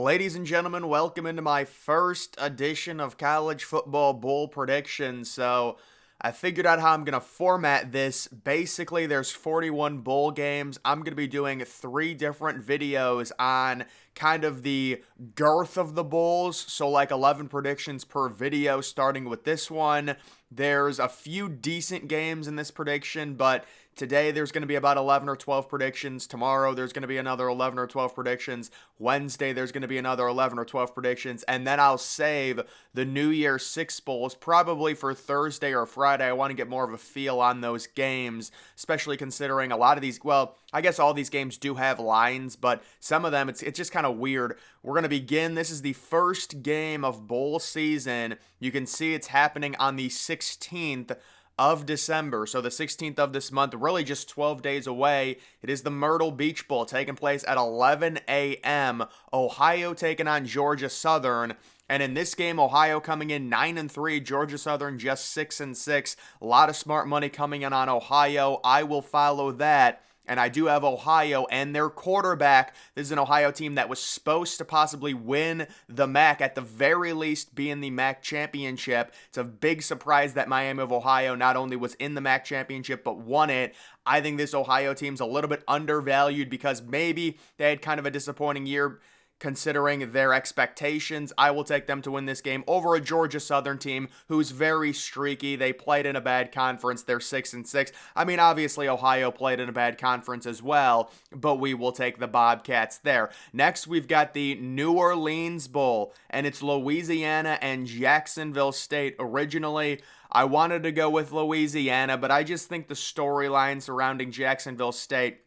Ladies and gentlemen, welcome into my first edition of College Football Bowl Predictions. So, I figured out how I'm going to format this. Basically, there's 41 bowl games. I'm going to be doing 3 different videos on kind of the girth of the bowls. So, like 11 predictions per video, starting with this one. There's a few decent games in this prediction, but today there's going to be about 11 or 12 predictions. Tomorrow there's going to be another 11 or 12 predictions. Wednesday there's going to be another 11 or 12 predictions. And then I'll save the New Year's 6 bowls probably for Thursday or Friday. I want to get more of a feel on those games, especially considering a lot of these, well, I guess all these games do have lines, but some of them it's just kind of weird. We're going to begin. This is the first game of bowl season. You can see it's happening on the 16th of December. So the 16th of this month, really just 12 days away. It is the Myrtle Beach Bowl taking place at 11 a.m. Ohio taking on Georgia Southern. And in this game, Ohio coming in 9-3, Georgia Southern just 6-6. A lot of smart money coming in on Ohio. I will follow that. And I do have Ohio and their quarterback. This is an Ohio team that was supposed to possibly win the MAC, at the very least be in the MAC championship. It's a big surprise that Miami of Ohio not only was in the MAC championship, but won it. I think this Ohio team's a little bit undervalued because maybe they had kind of a disappointing year considering their expectations. I will take them to win this game over a Georgia Southern team who's very streaky. They played in a bad conference. They're 6-6. I mean, obviously Ohio played in a bad conference as well, but we will take the Bobcats there. Next, we've got the New Orleans Bowl, and it's Louisiana and Jacksonville State. Originally, I wanted to go with Louisiana, but I just think the storyline surrounding Jacksonville State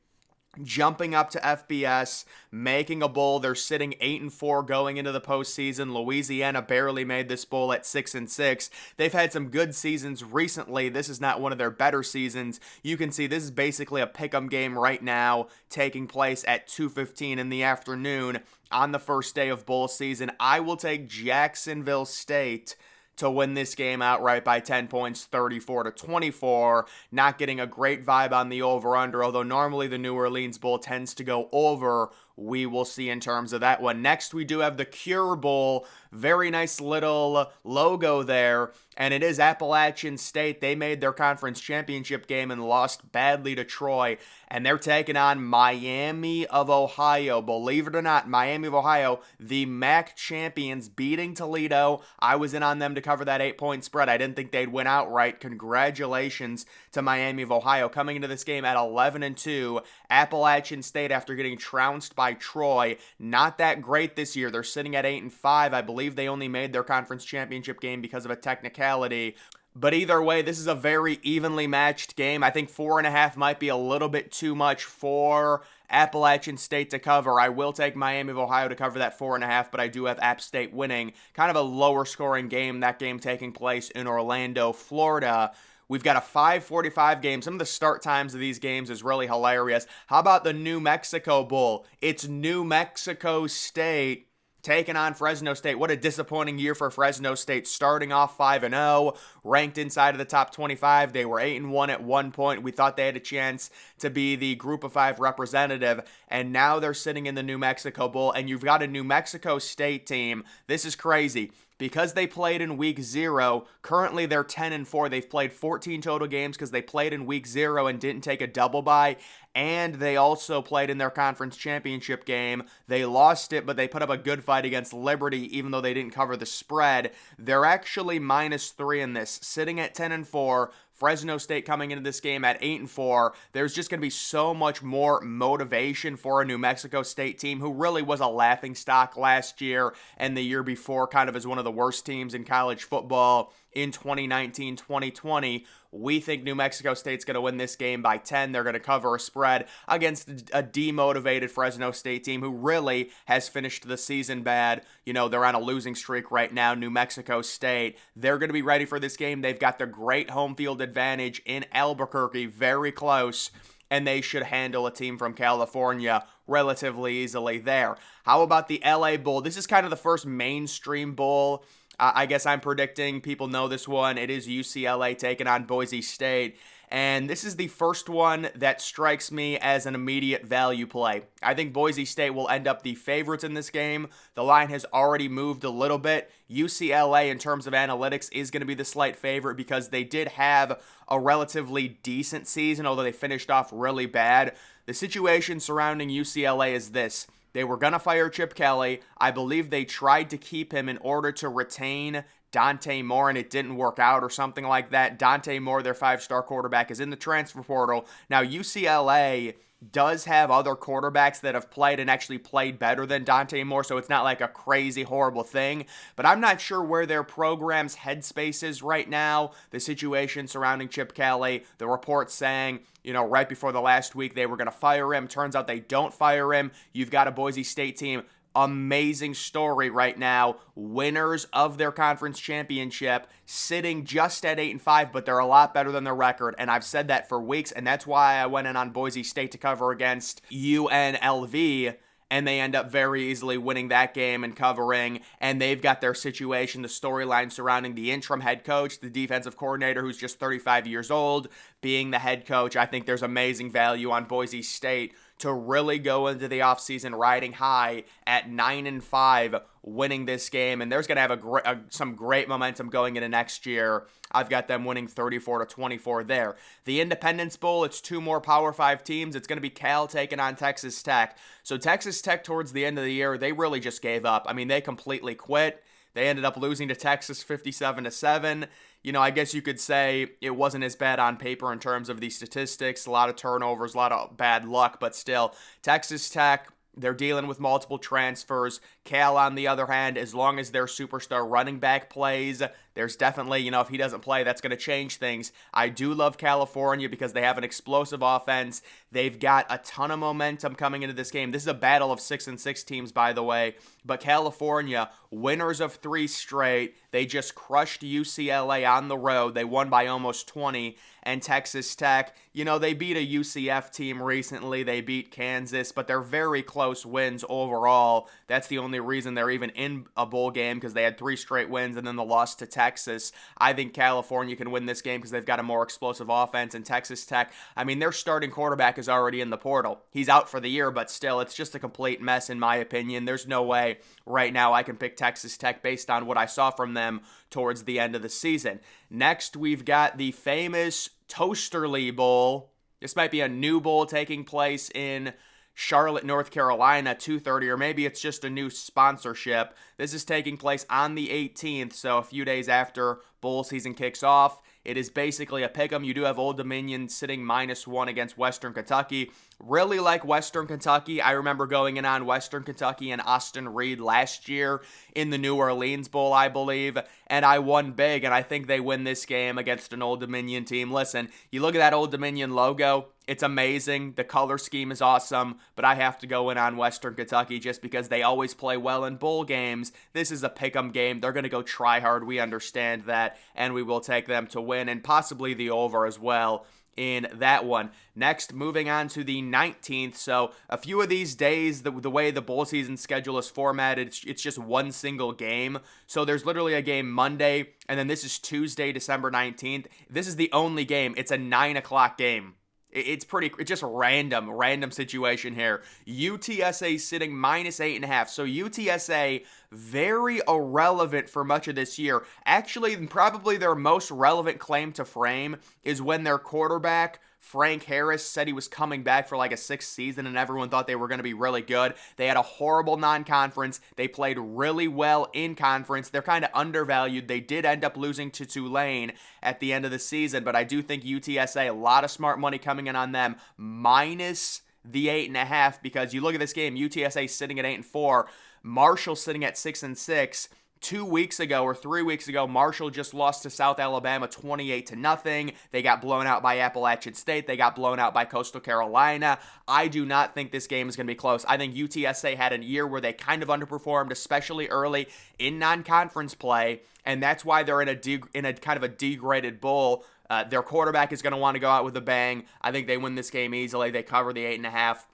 jumping up to FBS, making a bowl. They're sitting 8-4 going into the postseason. Louisiana barely made this bowl at 6-6. They've had some good seasons recently. This is not one of their better seasons. You can see this is basically a pick'em game right now, taking place at 2:15 in the afternoon on the first day of bowl season. I will take Jacksonville State to win this game outright by 10 points, 34-24. Not getting a great vibe on the over-under, although normally the New Orleans Bowl tends to go over. We will see in terms of that one. Next, we do have the Cure Bowl. Very nice little logo there. And it is Appalachian State. They made their conference championship game and lost badly to Troy. And they're taking on Miami of Ohio. Believe it or not, Miami of Ohio, the MAC champions, beating Toledo. I was in on them to cover that 8-point spread. I didn't think they'd win outright. Congratulations to Miami of Ohio. Coming into this game at 11-2. Appalachian State, after getting trounced by Troy, not that great this year. They're sitting at 8-5. I believe they only made their conference championship game because of a technicality. But either way, this is a very evenly matched game. I think 4.5 might be a little bit too much for Appalachian State to cover. I will take Miami of Ohio to cover that 4.5, but I do have App State winning. Kind of a lower scoring game, that game taking place in Orlando, Florida. We've got a 5:45 game. Some of the start times of these games is really hilarious. How about the New Mexico Bowl? It's New Mexico State taking on Fresno State. What a disappointing year for Fresno State, starting off 5-0, ranked inside of the top 25. They were 8-1 at one point. We thought they had a chance to be the Group of 5 representative, and now they're sitting in the New Mexico Bowl, and you've got a New Mexico State team. This is crazy. Because they played in week 0, currently they're 10-4. They've played 14 total games because they played in week 0 and didn't take a double bye. And they also played in their conference championship game. They lost it, but they put up a good fight against Liberty, even though they didn't cover the spread. They're actually -3 in this, sitting at 10-4. Fresno State coming into this game at 8-4. There's just going to be so much more motivation for a New Mexico State team who really was a laughingstock last year and the year before, kind of as one of the worst teams in college football in 2019-2020. We think New Mexico State's going to win this game by 10. They're going to cover a spread against a demotivated Fresno State team who really has finished the season bad. You know, they're on a losing streak right now, New Mexico State. They're going to be ready for this game. They've got the great home field advantage in Albuquerque, very close, and they should handle a team from California relatively easily there. How about the LA Bowl? This is kind of the first mainstream bowl. I guess I'm predicting people know this one. It is UCLA taking on Boise State. And this is the first one that strikes me as an immediate value play. I think Boise State will end up the favorites in this game. The line has already moved a little bit. UCLA, in terms of analytics, is going to be the slight favorite because they did have a relatively decent season, although they finished off really bad. The situation surrounding UCLA is this. They were going to fire Chip Kelly. I believe they tried to keep him in order to retain Dante Moore, and it didn't work out or something like that. Dante Moore, their 5-star quarterback, is in the transfer portal. Now, UCLA does have other quarterbacks that have played and actually played better than Dante Moore, so it's not like a crazy, horrible thing. But I'm not sure where their program's headspace is right now. The situation surrounding Chip Kelly, the reports saying, right before the last week they were going to fire him. Turns out they don't fire him. You've got a Boise State team. Amazing story right now. Winners of their conference championship, sitting just at 8-5, but they're a lot better than their record. And I've said that for weeks, and that's why I went in on Boise State to cover against UNLV. And they end up very easily winning that game and covering. And they've got their situation, the storyline surrounding the interim head coach, the defensive coordinator who's just 35 years old, being the head coach. I think there's amazing value on Boise State to really go into the offseason riding high at 9-5, winning this game. And there's going to have some great momentum going into next year. I've got them winning 34-24 there. The Independence Bowl, it's 2 more Power 5 teams. It's going to be Cal taking on Texas Tech. So Texas Tech, towards the end of the year, they really just gave up. I mean, they completely quit. They ended up losing to Texas 57-7. I guess you could say it wasn't as bad on paper in terms of the statistics. A lot of turnovers, a lot of bad luck, but still, Texas Tech, they're dealing with multiple transfers. Cal, on the other hand, as long as their superstar running back plays, there's definitely, if he doesn't play, that's going to change things. I do love California because they have an explosive offense. They've got a ton of momentum coming into this game. This is a battle of 6-6 teams, by the way. But California, winners of 3 straight. They just crushed UCLA on the road. They won by almost 20. And Texas Tech, they beat a UCF team recently. They beat Kansas, but they're very close wins overall. That's the only reason they're even in a bowl game, because they had 3 straight wins and then the loss to Texas. I think California can win this game because they've got a more explosive offense. And Texas Tech, their starting quarterback is already in the portal. He's out for the year, but still, it's just a complete mess in my opinion. There's no way right now I can pick Texas Tech based on what I saw from them towards the end of the season. Next, we've got the famous Toasterly Bowl. This might be a new bowl taking place in Charlotte, North Carolina, 2:30, or maybe it's just a new sponsorship. This is taking place on the 18th, so a few days after bowl season kicks off. It is basically a pick'em. You do have Old Dominion sitting -1 against Western Kentucky. Really like Western Kentucky. I remember going in on Western Kentucky and Austin Reed last year in the New Orleans Bowl, I believe, and I won big, and I think they win this game against an Old Dominion team. Listen, you look at that Old Dominion logo, it's amazing. The color scheme is awesome, but I have to go in on Western Kentucky just because they always play well in bowl games. This is a pick'em game. They're going to go try hard. We understand that, and we will take them to win, and possibly the over as well in that one. Next, moving on to the 19th. So a few of these days, the way the bowl season schedule is formatted, it's just one single game. So there's literally a game Monday, and then this is Tuesday, December 19th. This is the only game. It's a 9 o'clock game. It's just random situation here. UTSA sitting -8.5. So UTSA, very irrelevant for much of this year. Actually, probably their most relevant claim to fame is when their quarterback, Frank Harris, said he was coming back for like a 6th season, and everyone thought they were going to be really good. They had a horrible non-conference. They played really well in conference. They're kind of undervalued. They did end up losing to Tulane at the end of the season, but I do think UTSA, a lot of smart money coming in on them, minus the 8.5, because you look at this game, UTSA sitting at 8-4, Marshall sitting at 6-6. 2 weeks ago or 3 weeks ago, Marshall just lost to South Alabama 28-0. They got blown out by Appalachian State. They got blown out by Coastal Carolina. I do not think this game is going to be close. I think UTSA had a year where they kind of underperformed, especially early in non-conference play, and that's why they're in a kind of a degraded bowl. Their quarterback is going to want to go out with a bang. I think they win this game easily. They cover the 8.5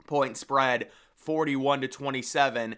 point spread, 41-27.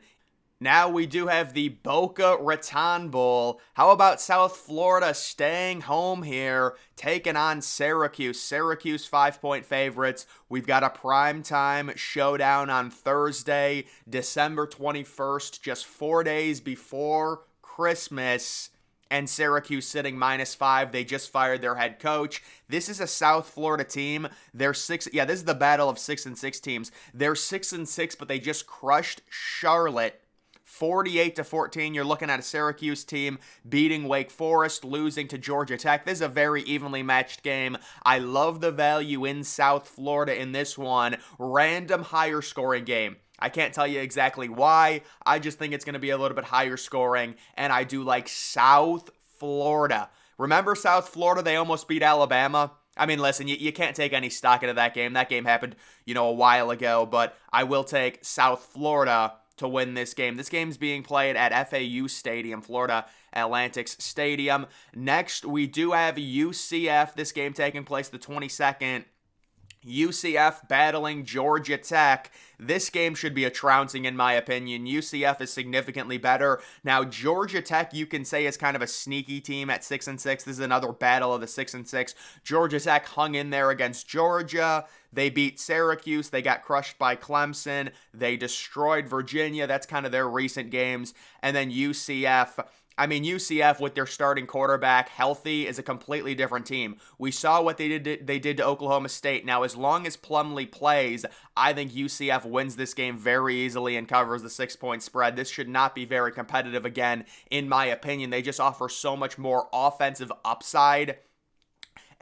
Now we do have the Boca Raton Bowl. How about South Florida staying home here, taking on Syracuse? Syracuse 5-point favorites. We've got a primetime showdown on Thursday, December 21st, just 4 days before Christmas. And Syracuse sitting -5. They just fired their head coach. This is a South Florida team. They're six. Yeah, this is the battle of 6-6 teams. They're 6-6, but they just crushed Charlotte 48-14. You're looking at a Syracuse team beating Wake Forest, losing to Georgia Tech. This is a very evenly matched game. I love the value in South Florida in this one. Random higher scoring game. I can't tell you exactly why. I just think it's going to be a little bit higher scoring, and I do like South Florida. Remember South Florida? They almost beat Alabama. I mean, listen, you can't take any stock into that game. That game happened, a while ago, but I will take South Florida to win this game. This game's being played at FAU Stadium, Florida Atlantic's Stadium. Next, we do have UCF. This game taking place the 22nd. UCF battling Georgia Tech. This game should be a trouncing in my opinion. UCF is significantly better. Now, Georgia Tech, you can say, is kind of a sneaky team at 6-6. This is another battle of the 6-6. Georgia Tech hung in there against Georgia. They beat Syracuse. They got crushed by Clemson. They destroyed Virginia. That's kind of their recent games. And then UCF. I mean, UCF with their starting quarterback healthy is a completely different team. We saw what they did to Oklahoma State. Now, as long as Plumlee plays, I think UCF wins this game very easily and covers the 6-point spread. This should not be very competitive again, in my opinion. They just offer so much more offensive upside.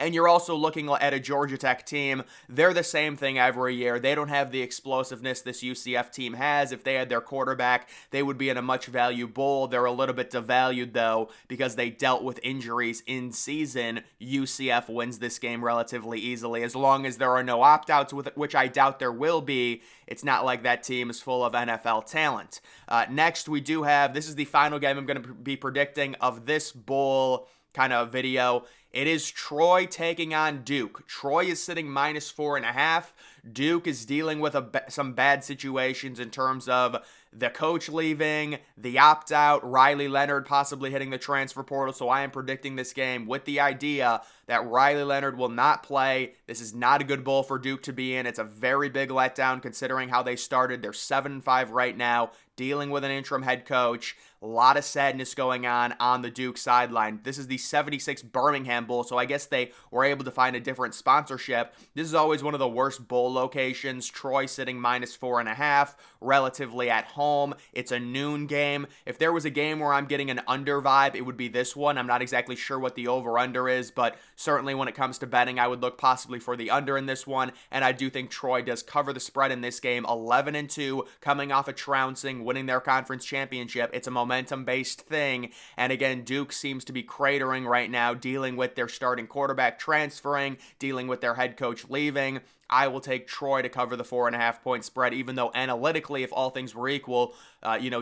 And you're also looking at a Georgia Tech team. They're the same thing every year. They don't have the explosiveness this UCF team has. If they had their quarterback, they would be in a much value bowl. They're a little bit devalued, though, because they dealt with injuries in season. UCF wins this game relatively easily. As long as there are no opt-outs, which I doubt there will be, it's not like that team is full of NFL talent. Next, we do have, this is the final game I'm going to be predicting of this bowl kind of video. It is Troy taking on Duke. Troy is sitting -4.5. Duke is dealing with some bad situations in terms of the coach leaving, the opt-out, Riley Leonard possibly hitting the transfer portal. So I am predicting this game with the idea that Riley Leonard will not play. This is not a good bowl for Duke to be in. It's a very big letdown considering how they started. They're 7-5 right now, dealing with an interim head coach. A lot of sadness going on the Duke sideline. This is the 76 Birmingham Bowl, so I guess they were able to find a different sponsorship. This is always one of the worst bowl locations. Troy sitting -4.5, relatively at home. It's a noon game. If there was a game where I'm getting an under vibe, it would be this one. I'm not exactly sure what the over-under is, but certainly when it comes to betting, I would look possibly for the under in this one, and I do think Troy does cover the spread in this game. 11-2, coming off a trouncing, winning their conference championship. It's a momentum-based thing, and again, Duke seems to be cratering right now, dealing with their starting quarterback transferring, dealing with their head coach leaving. I will take Troy to cover the 4.5-point spread, even though analytically, if all things were equal,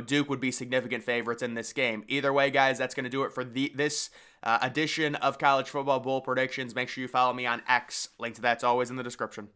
Duke would be significant favorites in this game. Either way, guys, that's going to do it for this edition of College Football Bowl Predictions. Make sure you follow me on X. Link to that's always in the description.